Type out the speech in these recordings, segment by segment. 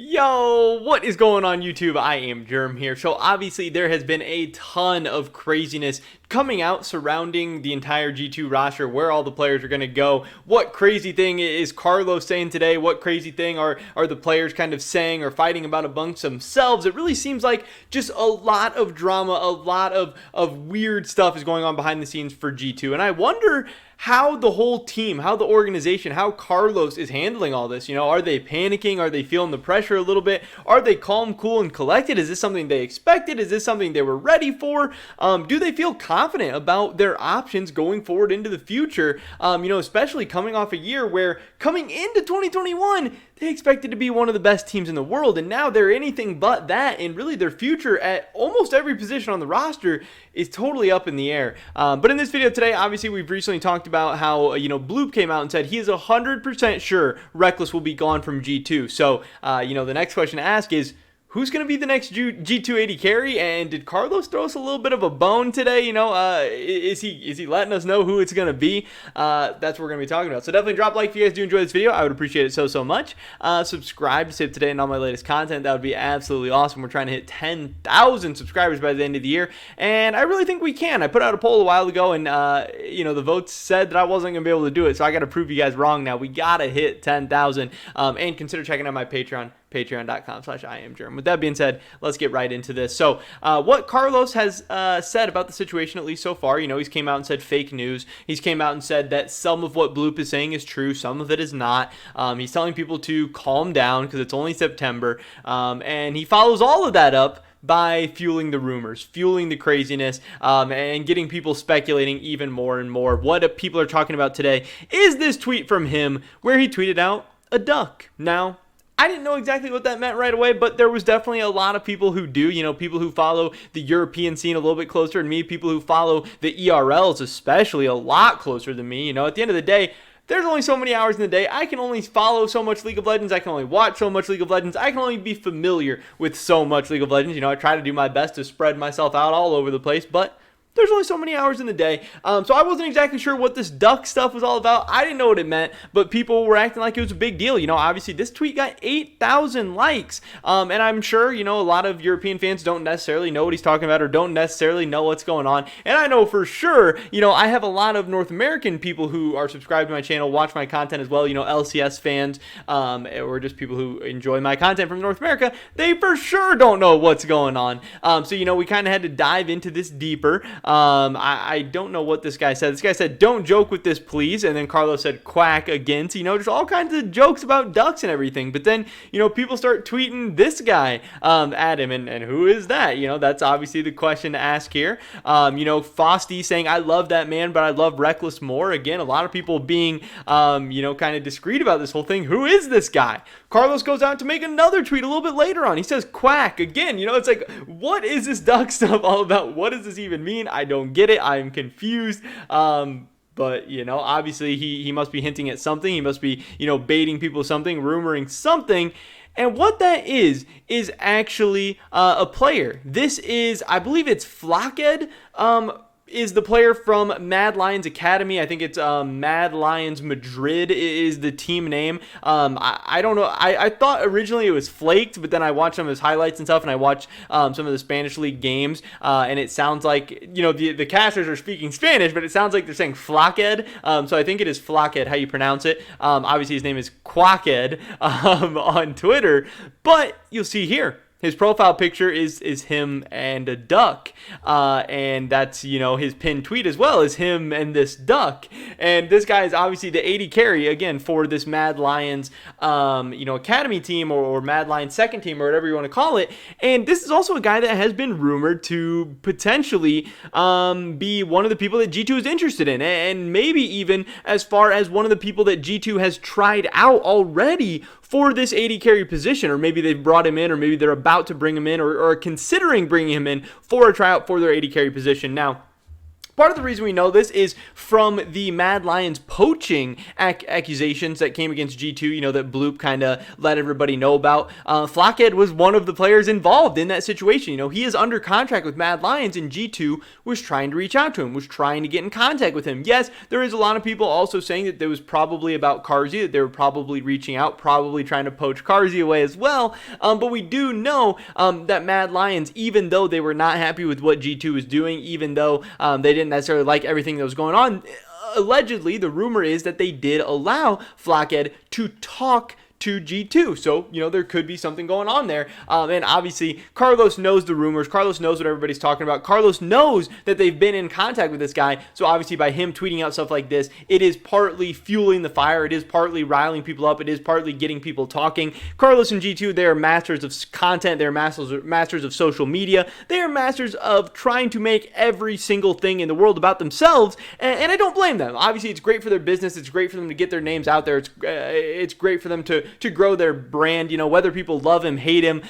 Yo, what is going on YouTube? I am Germ here. So obviously there has been a ton of craziness coming out surrounding the entire G2 roster, where all the players are going to go. What crazy thing is Carlos saying today? What crazy thing are the players kind of saying or fighting about amongst themselves? It really seems like just a lot of drama, a lot of weird stuff is going on behind the scenes for G2. And I wonder how the whole team, how the organization, how Carlos is handling all this. You know, are they panicking? Are they feeling the pressure a little bit? Are they calm, cool, and collected? Is this something they expected? Is this something they were ready for? Do they feel confident about their options going forward into the future? Especially coming off a year where coming into 2021, they expected to be one of the best teams in the world, and now they're anything but that, and really their future at almost every position on the roster is totally up in the air. But in this video today, obviously we've recently talked about how, Bloop came out and said he is 100% sure Rekkles will be gone from G2. So, the next question to ask is, who's going to be the next G280 carry? And did Carlos throw us a little bit of a bone today? Is he letting us know who it's going to be? That's what we're going to be talking about. So definitely drop a like if you guys do enjoy this video. I would appreciate it so much. Subscribe to stay up to date on all my latest content. That would be absolutely awesome. We're trying to hit 10,000 subscribers by the end of the year, and I really think we can. I put out a poll a while ago, and the votes said that I wasn't going to be able to do it, so I got to prove you guys wrong now. We got to hit 10,000, and consider checking out my Patreon. Patreon.com/IamGerm. With that being said, let's get right into this. So, what Carlos has said about the situation, at least so far, he's came out and said fake news. He's came out and said that some of what Bloop is saying is true, some of it is not. He's telling people to calm down because it's only September, and he follows all of that up by fueling the rumors, fueling the craziness, and getting people speculating even more and more. What people are talking about today is this tweet from him where he tweeted out a duck. Now, I didn't know exactly what that meant right away, but there was definitely a lot of people who do, people who follow the European scene a little bit closer than me, people who follow the ERLs especially a lot closer than me. At the end of the day, there's only so many hours in the day. I can only follow so much League of Legends. I can only watch so much League of Legends. I can only be familiar with so much League of Legends. I try to do my best to spread myself out all over the place, but there's only so many hours in the day. So I wasn't exactly sure what this duck stuff was all about. I didn't know what it meant, but people were acting like it was a big deal. Obviously this tweet got 8,000 likes. And I'm sure, a lot of European fans don't necessarily know what he's talking about or don't necessarily know what's going on. And I know for sure, I have a lot of North American people who are subscribed to my channel, watch my content as well, LCS fans, or just people who enjoy my content from North America. They for sure don't know what's going on. So, we kind of had to dive into this deeper. I don't know what this guy said. This guy said, "Don't joke with this, please." And then Carlos said, "Quack again." So, just all kinds of jokes about ducks and everything. But then, people start tweeting this guy at him. And who is that? That's obviously the question to ask here. Fosty saying, "I love that man, but I love Rekkles more." Again, a lot of people being, kind of discreet about this whole thing. Who is this guy? Carlos goes out to make another tweet a little bit later on. He says, "Quack again." It's like, what is this duck stuff all about? What does this even mean? I don't get it. I'm confused. But, obviously he must be hinting at something. He must be, baiting people something, rumoring something. And what that is actually a player. This is, I believe it's Flocked, is the player from Mad Lions Academy. I think it's Mad Lions Madrid is the team name. I don't know. I thought originally it was Flaked, but then I watched some of his highlights and stuff, and I watched some of the Spanish League games, and it sounds like, the casters are speaking Spanish, but it sounds like they're saying Flocked. So I think it is Flocked, how you pronounce it. Obviously his name is Quacked on Twitter, but you'll see here, his profile picture is him and a duck, and that's, his pinned tweet as well is him and this duck. And this guy is obviously the 80 carry, again, for this Mad Lions, academy team or Mad Lions second team or whatever you want to call it. And this is also a guy that has been rumored to potentially be one of the people that G2 is interested in, and maybe even as far as one of the people that G2 has tried out already for this 80 carry position, or maybe they've brought him in, or maybe they're about to bring him in, or considering bringing him in for a tryout for their 80 carry position. Now, Part of the reason we know this is from the Mad Lions poaching accusations that came against G2, that Bloop kind of let everybody know about. Flockhead was one of the players involved in that situation. He is under contract with Mad Lions, and G2 was trying to reach out to him, was trying to get in contact with him. Yes, there is a lot of people also saying that there was probably about Carzzy, that they were probably reaching out, probably trying to poach Carzzy away as well. But we do know that Mad Lions, even though they were not happy with what G2 was doing, even though they didn't necessarily like everything that was going on, allegedly, the rumor is that they did allow Flockhead to talk to G2. So, there could be something going on there. And obviously, Carlos knows the rumors. Carlos knows what everybody's talking about. Carlos knows that they've been in contact with this guy. So, obviously, by him tweeting out stuff like this, it is partly fueling the fire. It is partly riling people up. It is partly getting people talking. Carlos and G2, they are masters of content. They're masters of social media. They are masters of trying to make every single thing in the world about themselves. And I don't blame them. Obviously, it's great for their business. It's great for them to get their names out there. It's great for them to grow their brand, whether people love him, hate him,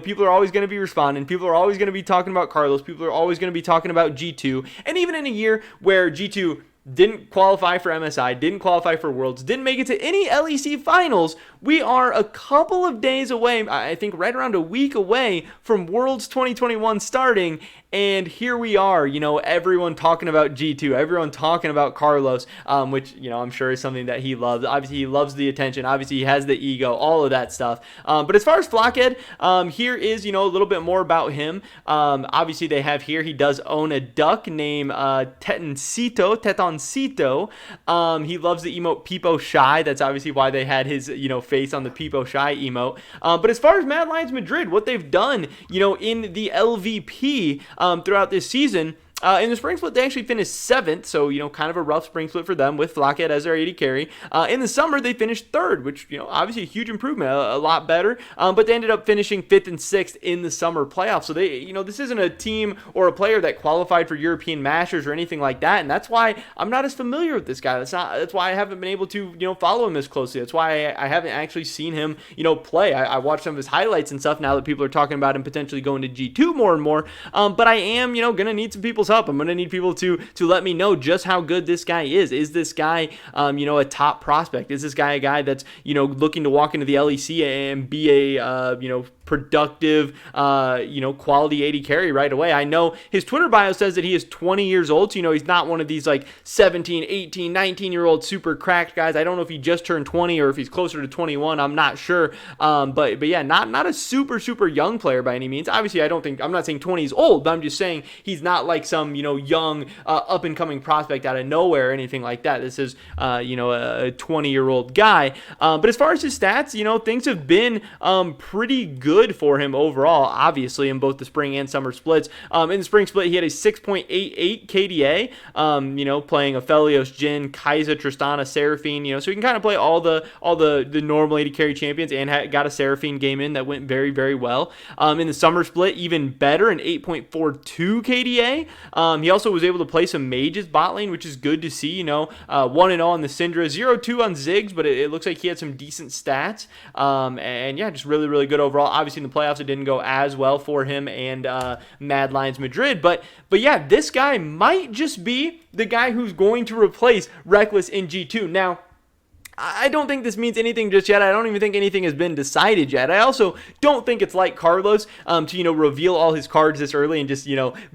people are always going to be responding. People are always going to be talking about Carlos. People are always going to be talking about G2. And even in a year where G2 didn't qualify for MSI, didn't qualify for Worlds, didn't make it to any LEC finals, we are a couple of days away, I think right around a week away from Worlds 2021 starting, and here we are, everyone talking about G2, everyone talking about Carlos, which, I'm sure is something that he loves. Obviously, he loves the attention. Obviously, he has the ego, all of that stuff. But as far as Flockhead, here is, a little bit more about him. Obviously, they have here, he does own a duck named Tetoncito. He loves the emote Peepo Shy. That's obviously why they had his, face on the Peepo Shy emote. But as far as Mad Lions Madrid, what they've done, in the LVP throughout this season, in the spring split, they actually finished 7th, so, kind of a rough spring split for them with Flockhead as their AD carry. In the summer, they finished 3rd, which, obviously a huge improvement, a lot better, but they ended up finishing 5th and 6th in the summer playoffs. So they, this isn't a team or a player that qualified for European Masters or anything like that, and that's why I'm not as familiar with this guy. That's why I haven't been able to, follow him as closely. That's why I haven't actually seen him, play. I watched some of his highlights and stuff now that people are talking about him potentially going to G2 more and more, but I am, going to need some people's help. I'm going to need people to let me know just how good this guy is. Is this guy, a top prospect? Is this guy a guy that's, looking to walk into the LEC and be a, productive, quality AD carry right away? I know his Twitter bio says that he is 20 years old, so, he's not one of these, 17, 18, 19-year-old super cracked guys. I don't know if he just turned 20 or if he's closer to 21. I'm not sure. But yeah, not a super, super young player by any means. Obviously, I'm not saying 20 is old, but I'm just saying he's not like some, young, up-and-coming prospect out of nowhere or anything like that. This is, a 20-year-old guy. But as far as his stats, things have been pretty good for him overall, obviously, in both the spring and summer splits. In the spring split, he had a 6.88 KDA, playing Aphelios, Jhin, Kai'Sa, Tristana, Seraphine, so he can kind of play all the normal AD carry champions and got a Seraphine game in that went very, very well. In the summer split, even better, an 8.42 KDA. He also was able to play some mages bot lane, which is good to see, 1-0 on the Syndra, 0-2 on Ziggs, but it looks like he had some decent stats. And yeah, just really, really good overall. Obviously, in the playoffs, it didn't go as well for him and Mad Lions Madrid. But yeah, this guy might just be the guy who's going to replace Rekkles in G2. Now, I don't think this means anything just yet. I don't even think anything has been decided yet. I also don't think it's like Carlos to, reveal all his cards this early and just,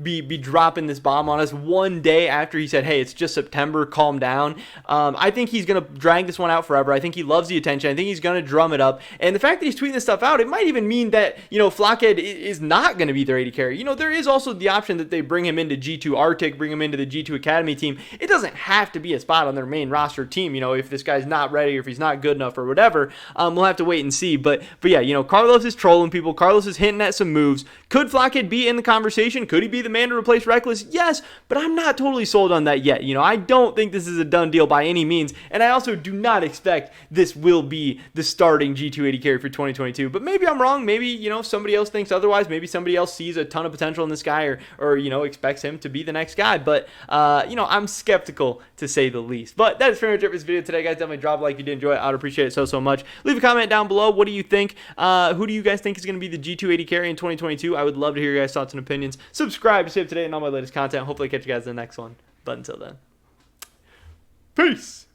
be dropping this bomb on us one day after he said, hey, it's just September, calm down. I think he's going to drag this one out forever. I think he loves the attention. I think he's going to drum it up. And the fact that he's tweeting this stuff out, it might even mean that, Flockhead is not going to be their AD carry. There is also the option that they bring him into G2 Arctic, bring him into the G2 Academy team. It doesn't have to be a spot on their main roster team, if this guy's not ready or if he's not good enough or whatever. We'll have to wait and see. But yeah, Carlos is trolling people. Carlos is hinting at some moves. Could Flockhead be in the conversation? Could he be the man to replace Rekkles? Yes, but I'm not totally sold on that yet. I don't think this is a done deal by any means, and I also do not expect this will be the starting G2 AD carry for 2022. But maybe I'm wrong. Maybe, somebody else thinks otherwise. Maybe somebody else sees a ton of potential in this guy or expects him to be the next guy. But, I'm skeptical to say the least. But that's pretty much it for this video today, guys. Definitely drop a like if you did enjoy it. I would appreciate it so much. Leave a comment down below. What do you think? Who do you guys think is going to be the G2 AD carry in 2022? I would love to hear your guys' thoughts and opinions. Subscribe to stay up to date on all my latest content. Hopefully, catch you guys in the next one. But until then, peace.